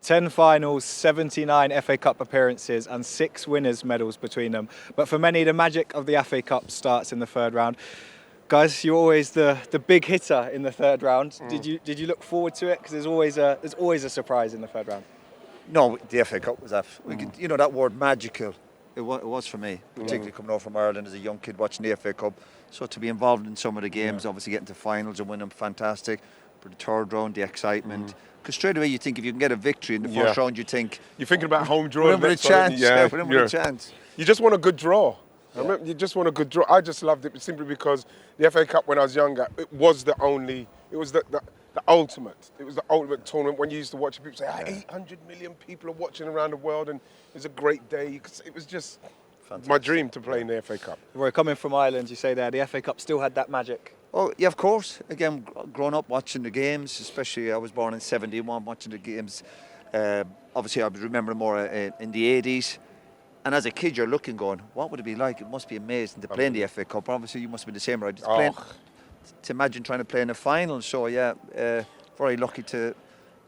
10 finals, 79 FA Cup appearances and 6 winners' medals between them. But for many, the magic of the FA Cup starts in the third round. Guys, you're always the big hitter in the third round. Did you look forward to it? Because there's always a surprise in the third round. No, the FA Cup was that word magical. It was for me, particularly coming over from Ireland as a young kid watching the FA Cup. So to be involved in some of the games, obviously getting to finals and win them, fantastic. But the third round, the excitement. Because straight away you think if you can get a victory in the first round, you're thinking about home draw. With a chance. A chance. You just want a good draw. I remember you just want a good draw. I just loved it simply because the FA Cup when I was younger, it was the ultimate. It was the ultimate tournament. When you used to watch it, people say, 800 million people are watching around the world and it's a great day. It was just my dream to play in the FA Cup. Roy, coming from Ireland, you say there, the FA Cup still had that magic. Oh, yeah, of course. Again, growing up watching the games, especially I was born in 71, watching the games. Obviously, I was remembering more in the 80s. And as a kid, you're looking, going, what would it be like? It must be amazing to play in the FA Cup. Obviously, you must have been the same, right? To imagine trying to play in a final. So, very lucky to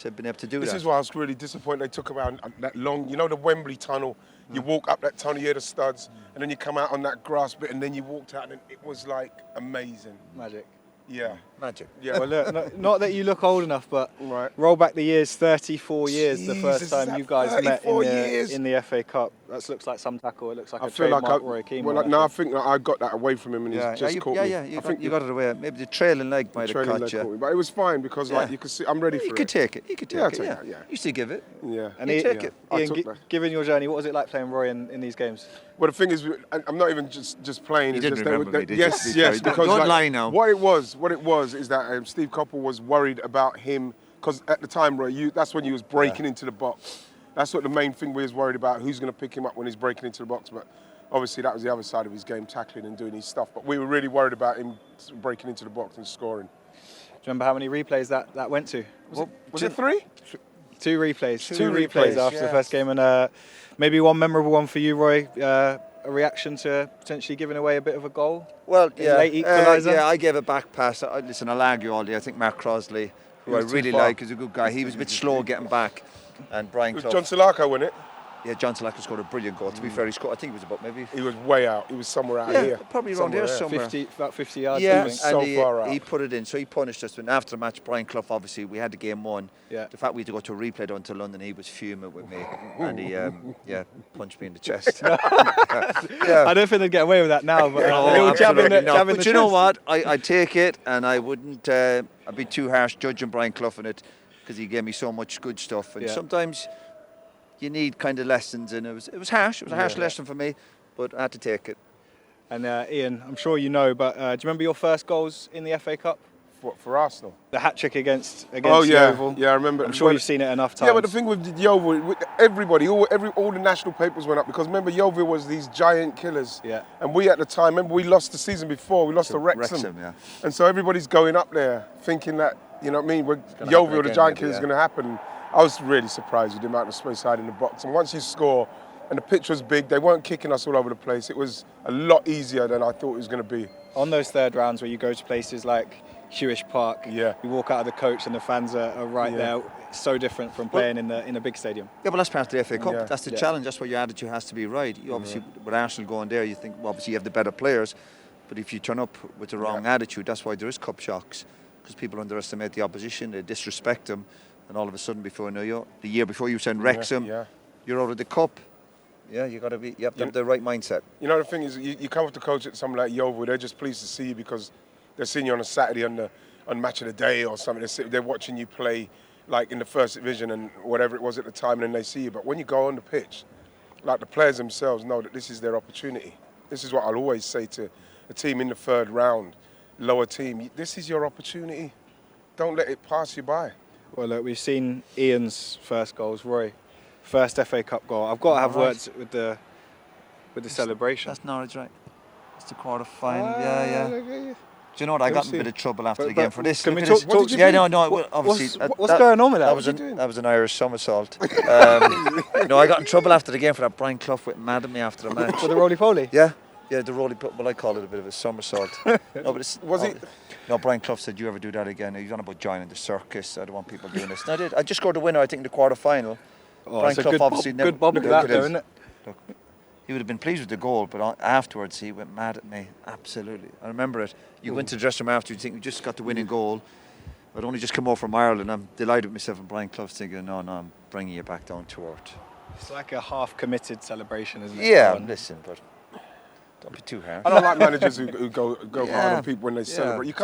have been able to do that. This is why I was really disappointed they took about that long, the Wembley tunnel. You walk up that tunnel, you hear the studs, and then you come out on that grass bit, and then you walked out, and it was like amazing. Magic. Yeah. Magic. Yeah. Well, look, not that you look old enough, but right. Roll back the years, 34 years, the first time you guys met in the FA Cup. That looks like some tackle. It looks like a trademark Roy Keane. Well, I think I got that away from him, and he's just caught me. Yeah, you got it away. Maybe the trailing leg might have caught you. But it was fine because, you could see, I'm ready for it. You could take it. Yeah. You still give it. Yeah. And take it. Ian, given your journey, what was it like playing Roy in these games? Well, the thing is, I'm not even just playing. You didn't remember me, did you? Yes, because don't lie now. What it was is that Steve Coppell was worried about him because at the time, Roy, that's when he was breaking into the box. That's what the main thing we was worried about, who's going to pick him up when he's breaking into the box. But obviously that was the other side of his game, tackling and doing his stuff. But we were really worried about him breaking into the box and scoring. Do you remember how many replays that went to? Was it 3? 2 replays. Two replays after the first game. And maybe one memorable one for you, Roy. A reaction to potentially giving away a bit of a goal? Well, late equaliser? I gave a back pass. Listen, I'll argue all day. I think Mark Crosley, who I really like, is a good guy. He was a bit slow getting back. And Brian Clough. John Salako, wasn't it? Yeah, John Salako scored a brilliant goal. To be fair, he scored, I think it was about maybe... He was way out. He was somewhere out here. Probably around here somewhere. About 50 yards. Yeah, so far out. He put it in. So he punished us. And after the match, Brian Clough, obviously, we had the game won. Yeah. The fact we had to go to a replay down to London, he was fuming with me. And he, punched me in the chest. I don't think they'd get away with that now. But but you know what? I'd take it, and I wouldn't I'd be too harsh judging Brian Clough in it, because he gave me so much good stuff. And sometimes you need kind of lessons, and it was harsh. It was a harsh lesson for me, but I had to take it. And Ian, I'm sure you know, but do you remember your first goals in the FA Cup? For Arsenal? The hat-trick against Yeovil. Yeah, I remember. I'm sure you've seen it enough times. Yeah, but the thing with Yeovil, everybody, all the national papers went up, because remember Yeovil was these giant killers. Yeah. And we at the time, remember we lost the season before, we lost to Wrexham. Yeah. And so everybody's going up there thinking that, you know what I mean, Yeovil, the giant killers, is going to happen. I was really surprised with the amount of space I had in the box. And once you score, and the pitch was big, they weren't kicking us all over the place. It was a lot easier than I thought it was going to be. On those third rounds where you go to places like Hewish Park, you walk out of the coach and the fans are right there. It's so different from playing in a big stadium. Yeah, well, that's part of the FA Cup. Yeah. That's the challenge. That's where your attitude has to be right. You obviously, with Arsenal going there, you think, well, obviously you have the better players, but if you turn up with the wrong attitude, that's why there is cup shocks, because people underestimate the opposition, they disrespect them, and all of a sudden, before you know, the year before you send Wrexham, you're out of the cup. Yeah, you have to have the right mindset. You know, the thing is, you come with the coach at something like Yeovil, they're just pleased to see you because they're seeing you on a Saturday on Match of the Day or something. They're watching you play like in the first division and whatever it was at the time, and then they see you. But when you go on the pitch, like the players themselves know that this is their opportunity. This is what I'll always say to a team in the third round, lower team. This is your opportunity. Don't let it pass you by. Well, look, we've seen Ian's first goals. Roy, first FA Cup goal. I've got to have words with the celebration. That's Norwich, right? It's the quarter final. Do you know what? I got in a bit of trouble after the game for this. Can we talk? Obviously. What's going on with that? That was an Irish somersault. No, I got in trouble after the game for that. Brian Clough went mad at me after the match. For the roly-poly? Yeah, the roly-poly. Well, I call it a bit of a somersault. No, Brian Clough said, "You ever do that again?" He's on about joining the circus. I don't want people doing this. And I did. I just scored the winner, I think, in the quarter final. Oh, Brian it's a Clough good obviously never. good bob look at at that, though, his- isn't it? Look, he would have been pleased with the goal, but afterwards he went mad at me. Absolutely, I remember it. You went to the dressing room after, you think we just got the winning goal. I'd only just come over from Ireland. I'm delighted with myself, and Brian Clough's thinking, no, I'm bringing you back down to earth. It's like a half-committed celebration, isn't it? Yeah, Everyone? listen, but don't be too harsh. I don't like managers who go hard Yeah. on people when they Yeah. celebrate. You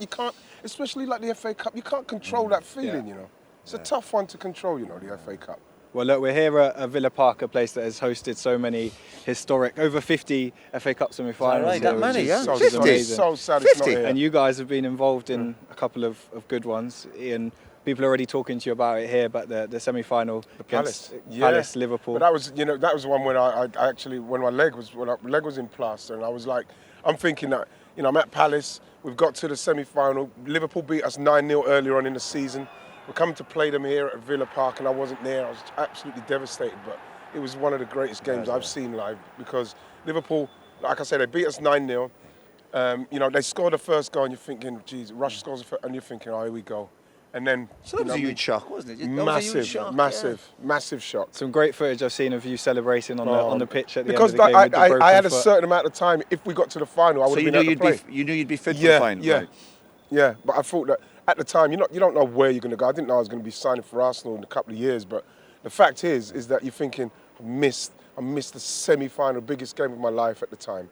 can't, especially like the FA Cup. You can't control that feeling, Yeah. you know. It's a tough one to control, you know, the FA Cup. Well, look, we're here at Villa Park, a place that has hosted so many historic, over 50 FA Cup semi-finals. right? here, That which many, is- yeah? So, which is so, amazing. so sad it's not 50. here. And you guys have been involved in a couple of good ones. Ian, people are already talking to you about it here, but the semi-final against Palace, Liverpool. But that was, that was one when I actually, when my leg was in plaster, and I was like, I'm thinking that, I'm at Palace, we've got to the semi-final. Liverpool beat us 9-0 earlier on in the season. We're coming to play them here at Villa Park, and I wasn't there. I was absolutely devastated, but it was one of the greatest games I've seen live, because Liverpool, like I said, they beat us 9-0. They scored the first goal, and you're thinking, geez, Rush scores, and you're thinking, oh, here we go. And then, So that was a huge shock, wasn't it? That was a huge shock, massive shock. Some great footage I've seen of you celebrating on the pitch at the Because end of the game with the broken I had a foot. certain amount of time. If we got to the final, I would So have you been knew able to play. you knew you'd be fit for the final, right? Yeah. But I thought that at the time, you don't know where you're going to go. I didn't know I was going to be signing for Arsenal in a couple of years. But the fact is that you're thinking, I missed the semi-final, biggest game of my life at the time.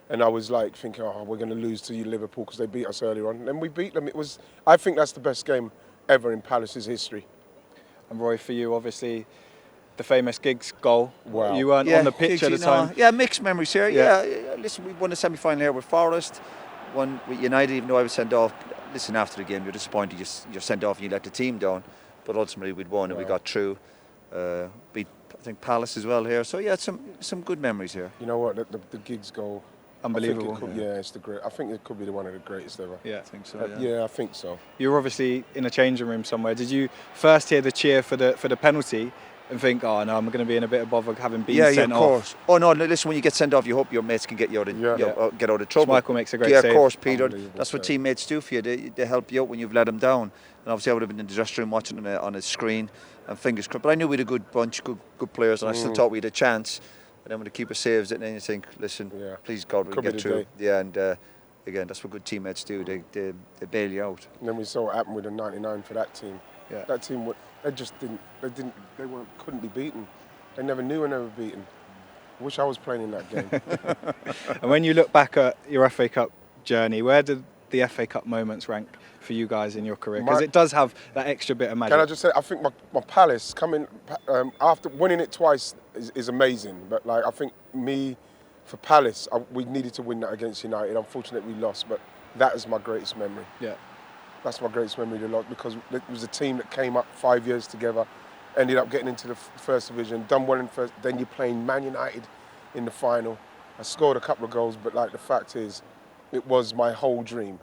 And I was like thinking, oh, we're going to lose to Liverpool because they beat us earlier on. And we beat them. I think that's the best game ever in Palace's history. And Roy, for you, obviously, the famous Giggs goal. Wow. You weren't on the pitch at the time. Yeah, mixed memories here. Yeah. Yeah, listen, we won the semi-final here with Forest, won with United, even though I was sent off. Listen, after the game, you're disappointed you're sent off and you let the team down. But ultimately, we'd won and we got through. Beat, I think, Palace as well here. So, yeah, some good memories here. You know what? The Giggs goal. Unbelievable. I think it could be one of the greatest ever. Yeah. I think so, Yeah, I think so. You were obviously in a changing room somewhere. Did you first hear the cheer for the penalty and think, oh no, I'm going to be in a bit of bother having been sent of off? course. Oh no, listen, when you get sent off, you hope your mates can get you out of, get out of trouble. Michael makes a great Yeah, save. of course, Peter. Unbelievable That's what save. teammates do for you. They help you out when you've let them down. And obviously, I would have been in the dressing room watching it on a screen, and fingers crossed. But I knew we had a good bunch, good players, and I still thought we had a chance. And then when the keeper saves it, and then you think, listen, please God, we Could be get the through. day. Yeah, and again, that's what good teammates do. They bail you out. And then we saw what happened with the 99 for that team. Yeah. That team, couldn't be beaten. They never knew and never beaten. Wish I was playing in that game. And when you look back at your FA Cup journey, where did the FA Cup moments rank for you guys in your career? Because it does have that extra bit of magic. Can I just say, I think my Palace coming after winning it twice is amazing. But like, I think for Palace, we needed to win that against United. Unfortunately, we lost. But that is my greatest memory. Yeah. That's my greatest memory of the lot, because it was a team that came up 5 years together, ended up getting into the first division, done well in first. Then you're playing Man United in the final. I scored a couple of goals, but like the fact is, it was my whole dream.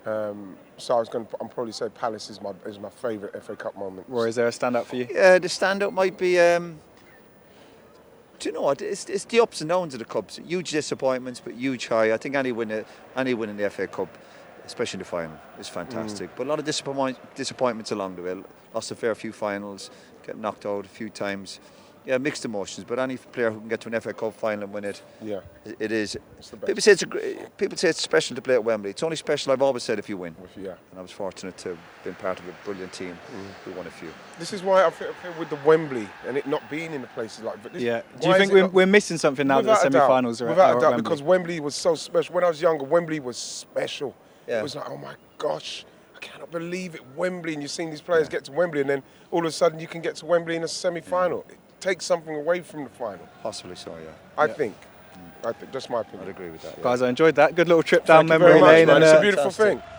So I'm probably say Palace is my favourite FA Cup moment. Roy, is there a standout for you? Yeah, the standout might be. Do you know what? It's the ups and downs of the cups. Huge disappointments, but huge high. I think any win in the FA Cup, especially the final, is fantastic. But a lot of disappointments along the way. Lost a fair few finals, get knocked out a few times. Yeah, mixed emotions. But any player who can get to an FA Cup final and win it, it is. It's the best. People say it's special to play at Wembley. It's only special, I've always said, if you win. Yeah. And I was fortunate to have been part of a brilliant team who won a few. This is why I feel with the Wembley and it not being in the places like this. Yeah. Do you think we're missing something now that the semi-finals are Without a at doubt, Wembley? because Wembley was so special. When I was younger, Wembley was special. Yeah. It was like, oh my gosh, I cannot believe it, Wembley. And you're seeing these players get to Wembley, and then all of a sudden you can get to Wembley in a semi-final. It takes something away from the final. Possibly so, yeah. I think. That's my I'd opinion. agree with that. Yeah. Guys, I enjoyed that. Good little trip down Thank you memory very much, lane. man. And, It's a beautiful fantastic. thing.